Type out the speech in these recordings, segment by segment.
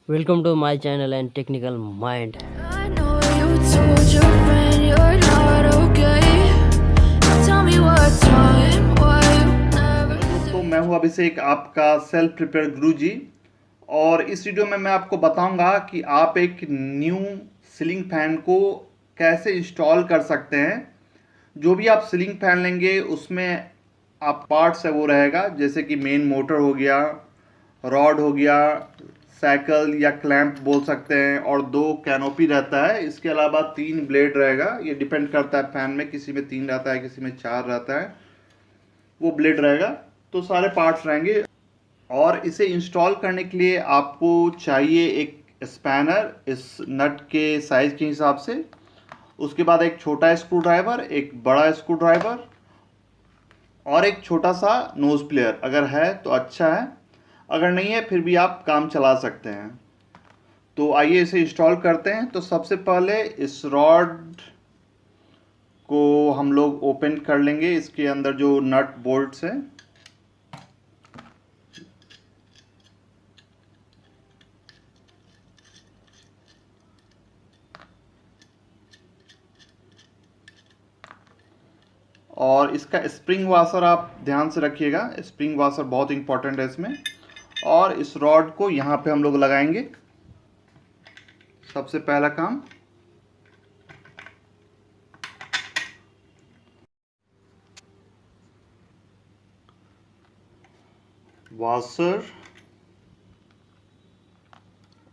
Welcome to my channel and technical mind. I know you told your friend you're not okay. Tell me what's wrong and why you never दोस्तों, मैं हूं अभिषेक, आपका self prepare गुरु जी। और इस video में मैं आपको बताऊंगा कि आप एक न्यू सीलिंग फैन को कैसे इंस्टॉल कर सकते हैं। जो भी आप सीलिंग फैन लेंगे उसमें आप पार्ट्स है वो रहेगा, जैसे कि मेन मोटर हो गया, रॉड हो गया, साइकिल या क्लैंप बोल सकते हैं, और 2 कैनोपी रहता है। इसके अलावा 3 ब्लेड रहेगा। ये डिपेंड करता है फैन में, किसी में 3 रहता है, किसी में 4 रहता है, वो ब्लेड रहेगा। तो सारे पार्ट्स रहेंगे। और इसे इंस्टॉल करने के लिए आपको चाहिए एक स्पैनर इस नट के साइज के हिसाब से, उसके बाद एक छोटा स्क्रू ड्राइवर, एक बड़ा स्क्रू ड्राइवर और एक छोटा सा नोज प्लेयर। अगर है तो अच्छा है, अगर नहीं है फिर भी आप काम चला सकते हैं। तो आइए इसे इंस्टॉल करते हैं। तो सबसे पहले इस रॉड को हम लोग ओपन कर लेंगे। इसके अंदर जो नट बोल्ट्स हैं, और इसका स्प्रिंग वाशर आप ध्यान से रखिएगा, स्प्रिंग वाशर बहुत इंपॉर्टेंट है इसमें। और इस रॉड को यहाँ पे हम लोग लगाएंगे। सबसे पहला काम, वाशर,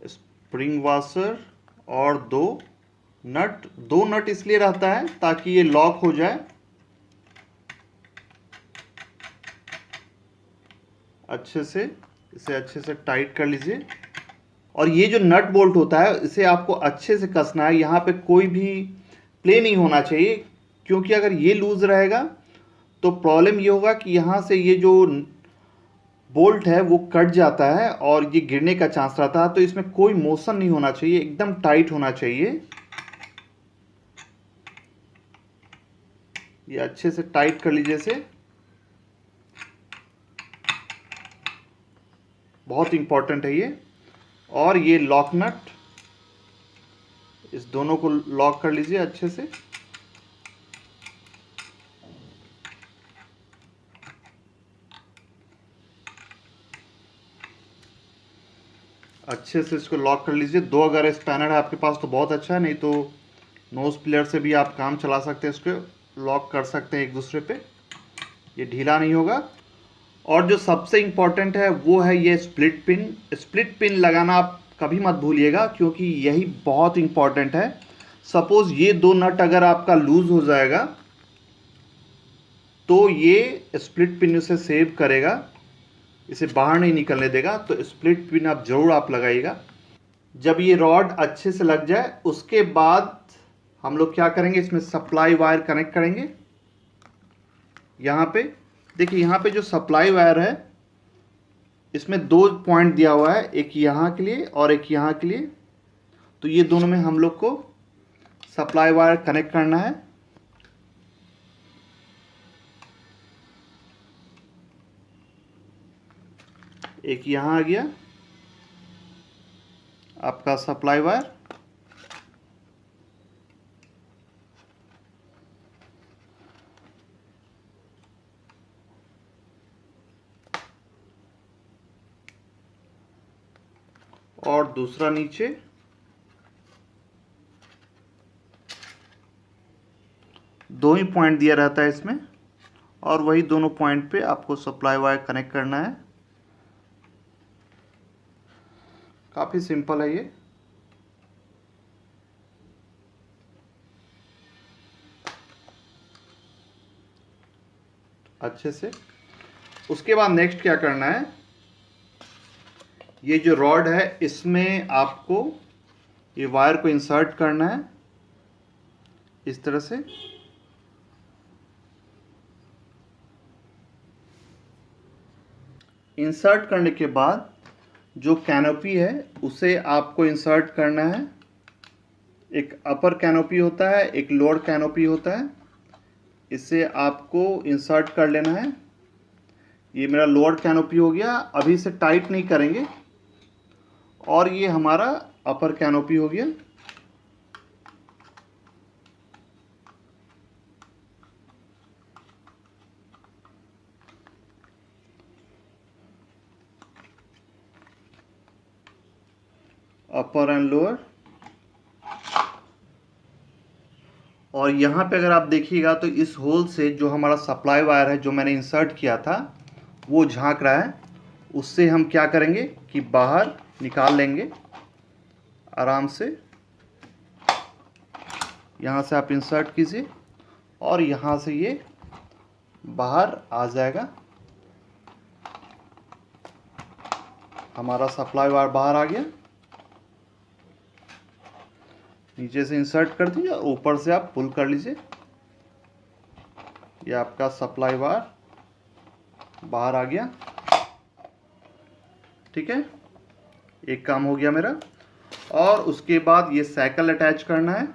स्प्रिंग वाशर और दो नट इसलिए रहता है ताकि ये लॉक हो जाए अच्छे से। इसे अच्छे से टाइट कर लीजिए। और ये जो नट बोल्ट होता है इसे आपको अच्छे से कसना है। यहाँ पे कोई भी प्ले नहीं होना चाहिए, क्योंकि अगर ये लूज रहेगा तो प्रॉब्लम ये होगा कि यहाँ से ये जो बोल्ट है वो कट जाता है और ये गिरने का चांस रहता है। तो इसमें कोई मोशन नहीं होना चाहिए, एकदम टाइट होना चाहिए। ये अच्छे से टाइट कर लीजिए इसे, बहुत इंपॉर्टेंट है ये। और ये लॉक नट, इस दोनों को लॉक कर लीजिए अच्छे से। अच्छे से इसको लॉक कर लीजिए। 2 अगर स्पैनर है आपके पास तो बहुत अच्छा है, नहीं तो नोज प्लेयर से भी आप काम चला सकते हैं। इसको लॉक कर सकते हैं एक दूसरे पे, ये ढीला नहीं होगा। और जो सबसे इम्पॉर्टेंट है वो है ये स्प्लिट पिन। स्प्लिट पिन लगाना आप कभी मत भूलिएगा, क्योंकि यही बहुत इम्पॉर्टेंट है। सपोज ये 2 नट अगर आपका लूज हो जाएगा तो ये स्प्लिट पिन उसे सेव करेगा, इसे बाहर नहीं निकलने देगा। तो स्प्लिट पिन आप जरूर आप लगाइएगा। जब ये रॉड अच्छे से लग जाए उसके बाद हम लोग क्या करेंगे, इसमें सप्लाई वायर कनेक्ट करेंगे। यहाँ पे देखिए, यहाँ पे जो सप्लाई वायर है इसमें 2 पॉइंट दिया हुआ है, एक यहाँ के लिए और एक यहाँ के लिए। तो ये दोनों में हम लोग को सप्लाई वायर कनेक्ट करना है। एक यहाँ आ गया आपका सप्लाई वायर, और दूसरा नीचे। दो ही पॉइंट दिया रहता है इसमें, और वही दोनों पॉइंट पे आपको सप्लाई वायर कनेक्ट करना है। काफ़ी सिंपल है ये। अच्छे से उसके बाद नेक्स्ट क्या करना है, ये जो रॉड है इसमें आपको ये वायर को इंसर्ट करना है इस तरह से। इंसर्ट करने के बाद जो कैनोपी है उसे आपको इंसर्ट करना है। एक अपर कैनोपी होता है, एक लोअर कैनोपी होता है। इसे आपको इंसर्ट कर लेना है। ये मेरा लोअर कैनोपी हो गया। अभी इसे टाइट नहीं करेंगे, और ये हमारा अपर कैनोपी हो गया। अपर एंड लोअर। और यहाँ पे अगर आप देखिएगा तो इस होल से जो हमारा सप्लाई वायर है जो मैंने इंसर्ट किया था वो झांक रहा है। उससे हम क्या करेंगे कि बाहर निकाल लेंगे आराम से। यहाँ से आप इंसर्ट कीजिए और यहाँ से ये बाहर आ जाएगा। हमारा सप्लाई वायर बाहर आ गया। नीचे से इंसर्ट कर दीजिए और ऊपर से आप पुल कर लीजिए। ये आपका सप्लाई वायर बाहर आ गया। ठीक है, एक काम हो गया मेरा। और उसके बाद ये साइकिल अटैच करना है।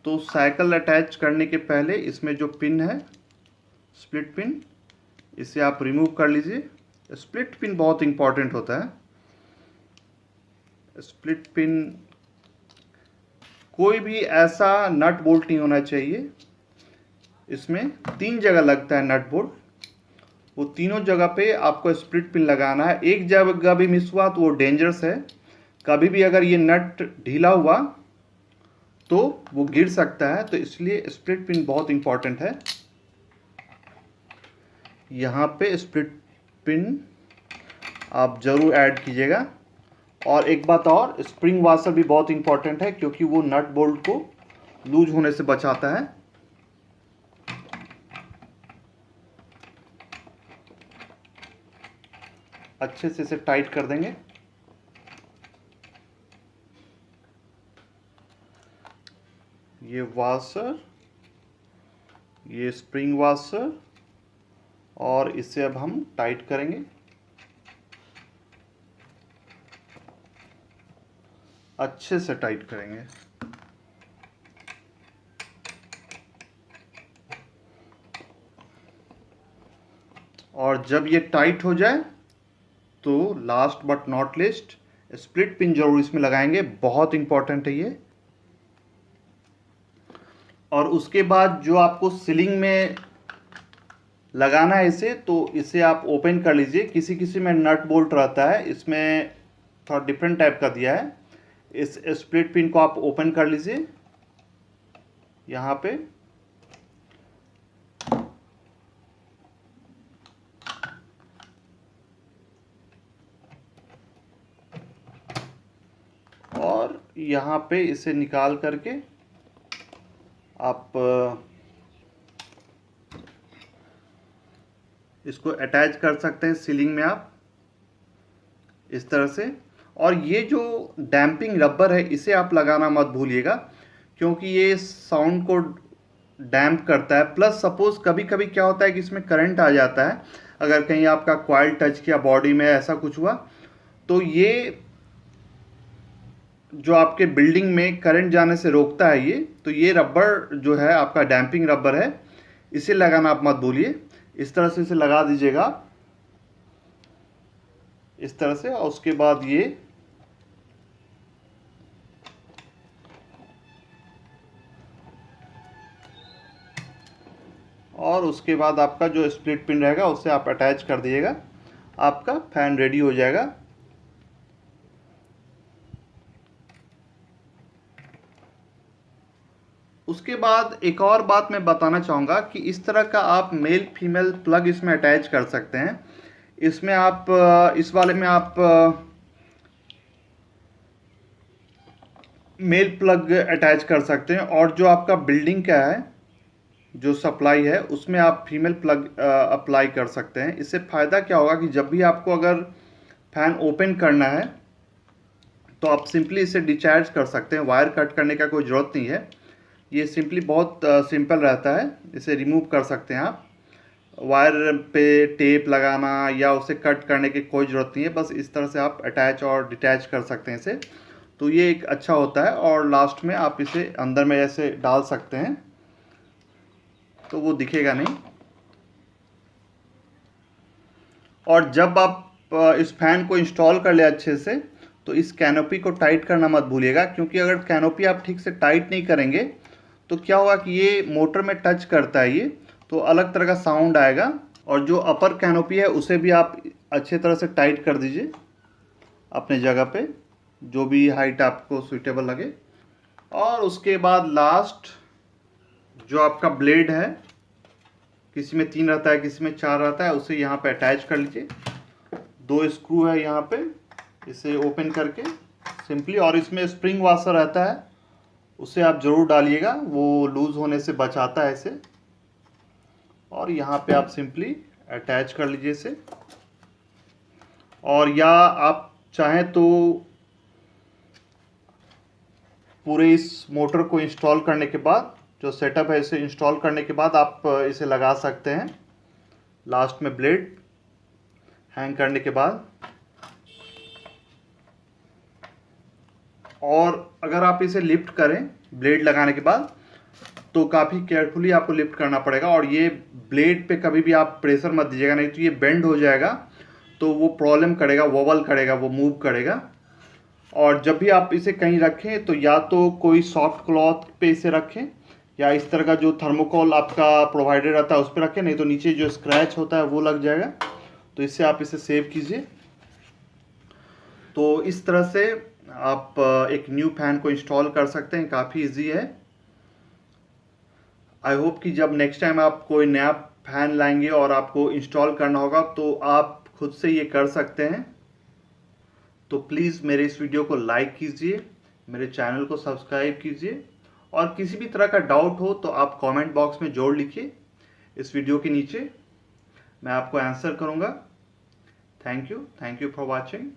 तो साइकिल अटैच करने के पहले इसमें जो पिन है स्प्लिट पिन, इसे आप रिमूव कर लीजिए। स्प्लिट पिन बहुत इंपॉर्टेंट होता है। स्प्लिट पिन कोई भी ऐसा नट बोल्ट नहीं होना चाहिए। इसमें 3 जगह लगता है नट बोल्ट, वो तीनों जगह पे आपको स्प्लिट पिन लगाना है। एक जगह भी मिस हुआ तो वो डेंजरस है। कभी भी अगर ये नट ढीला हुआ तो वो गिर सकता है, तो इसलिए स्प्लिट पिन बहुत इंपॉर्टेंट है। यहाँ पे स्प्लिट पिन आप ज़रूर ऐड कीजिएगा। और एक बात और, स्प्रिंग वाशर भी बहुत इंपॉर्टेंट है क्योंकि वो नट बोल्ट को लूज होने से बचाता है। अच्छे से इसे टाइट कर देंगे। ये वाशर, ये स्प्रिंग वाशर, और इसे अब हम टाइट करेंगे। अच्छे से टाइट करेंगे। और जब ये टाइट हो जाए तो last but not least split pin जरूर इसमें लगाएंगे, बहुत इंपॉर्टेंट है ये। और उसके बाद जो आपको सीलिंग में लगाना है इसे, तो इसे आप ओपन कर लीजिए। किसी किसी में नट बोल्ट रहता है, इसमें थोड़ा डिफरेंट टाइप का दिया है। इस स्प्लिट पिन को आप ओपन कर लीजिए यहाँ पे। और यहाँ पे इसे निकाल करके आप इसको अटैच कर सकते हैं सीलिंग में आप इस तरह से। और ये जो डैम्पिंग रबर है इसे आप लगाना मत भूलिएगा क्योंकि ये साउंड को डैम्प करता है। प्लस सपोज कभी कभी क्या होता है कि इसमें करंट आ जाता है, अगर कहीं आपका कॉइल टच किया बॉडी में, ऐसा कुछ हुआ, तो ये जो आपके बिल्डिंग में करंट जाने से रोकता है ये। तो ये रबर जो है आपका डैम्पिंग रबर है, इसे लगाना आप मत भूलिए। इस तरह से इसे लगा दीजिएगा इस तरह से। और उसके बाद ये और उसके बाद आपका जो स्प्लिट पिन रहेगा उसे आप अटैच कर दीजिएगा। आपका फैन रेडी हो जाएगा। उसके बाद एक और बात मैं बताना चाहूँगा कि इस तरह का आप मेल फीमेल प्लग इसमें अटैच कर सकते हैं। इसमें आप इस वाले में आप मेल प्लग अटैच कर सकते हैं, और जो आपका बिल्डिंग का है जो सप्लाई है उसमें आप फीमेल प्लग अप्लाई कर सकते हैं। इससे फ़ायदा क्या होगा कि जब भी आपको अगर फैन ओपन करना है तो आप सिंपली इसे डिस्चार्ज कर सकते हैं। वायर कट करने का कोई ज़रूरत नहीं है। ये सिंपली बहुत सिंपल रहता है। इसे रिमूव कर सकते हैं आप। वायर पे टेप लगाना या उसे कट करने की कोई ज़रूरत नहीं है। बस इस तरह से आप अटैच और डिटैच कर सकते हैं इसे। तो ये एक अच्छा होता है। और लास्ट में आप इसे अंदर में ऐसे डाल सकते हैं तो वो दिखेगा नहीं। और जब आप इस फैन को इंस्टॉल कर ले अच्छे से, तो इस कैनोपी को टाइट करना मत भूलिएगा, क्योंकि अगर कैनोपी आप ठीक से टाइट नहीं करेंगे तो क्या होगा कि ये मोटर में टच करता है ये, तो अलग तरह का साउंड आएगा। और जो अपर कैनोपी है उसे भी आप अच्छे तरह से टाइट कर दीजिए अपने जगह पे, जो भी हाइट आपको सूटेबल लगे। और उसके बाद लास्ट जो आपका ब्लेड है, किसी में 3 रहता है किसी में 4 रहता है, उसे यहाँ पे अटैच कर लीजिए। 2 स्क्रू है यहाँ पे, इसे ओपन करके सिंपली, और इसमें स्प्रिंग वाशर रहता है, उसे आप ज़रूर डालिएगा, वो लूज़ होने से बचाता है इसे। और यहाँ पे आप सिंपली अटैच कर लीजिए इसे। और या आप चाहें तो पूरे इस मोटर को इंस्टॉल करने के बाद, जो सेटअप है इसे इंस्टॉल करने के बाद आप इसे लगा सकते हैं लास्ट में ब्लेड हैंग करने के बाद। और अगर आप इसे लिफ्ट करें ब्लेड लगाने के बाद तो काफ़ी केयरफुली आपको लिफ्ट करना पड़ेगा, और ये ब्लेड पे कभी भी आप प्रेशर मत दीजिएगा, नहीं तो ये बेंड हो जाएगा, तो वो प्रॉब्लम करेगा, वॉबल करेगा, वो मूव करेगा। और जब भी आप इसे कहीं रखें तो या तो कोई सॉफ्ट क्लॉथ पे इसे रखें, या इस तरह का जो थर्मोकोल आपका प्रोवाइडेड रहता है उस पर रखें, नहीं तो नीचे जो स्क्रैच होता है वो लग जाएगा। तो इससे आप इसे सेव कीजिए। तो इस तरह से आप एक न्यू फैन को इंस्टॉल कर सकते हैं, काफ़ी इजी है। आई होप कि जब नेक्स्ट टाइम आप कोई नया फैन लाएंगे और आपको इंस्टॉल करना होगा तो आप खुद से ये कर सकते हैं। तो प्लीज़ मेरे इस वीडियो को लाइक कीजिए, मेरे चैनल को सब्सक्राइब कीजिए, और किसी भी तरह का डाउट हो तो आप कमेंट बॉक्स में जोड़ लिखिए इस वीडियो के नीचे, मैं आपको आंसर करूँगा। Thank you for watching.